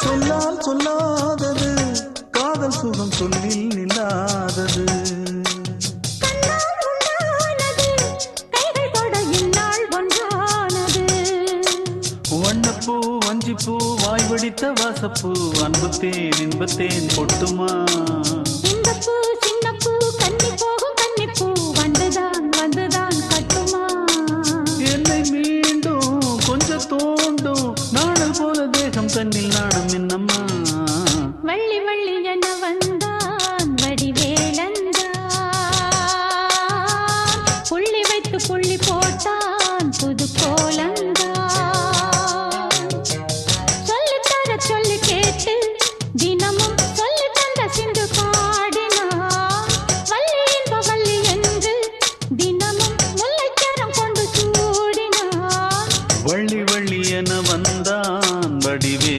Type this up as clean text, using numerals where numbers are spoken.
சொல்லால் சொல்லாதது காதல் சுகம் சொல்லில் நில்லாதது. வண்ணப்பூ வஞ்சிப்பூ வாய் வடித்த வாசப்பூ அன்புத்தேன் இன்பத்தேன் பொட்டுமா. என்னை மீண்டும் கொஞ்சம் தோண்டும் நாடல் போல தேகம் தன்னில் நான்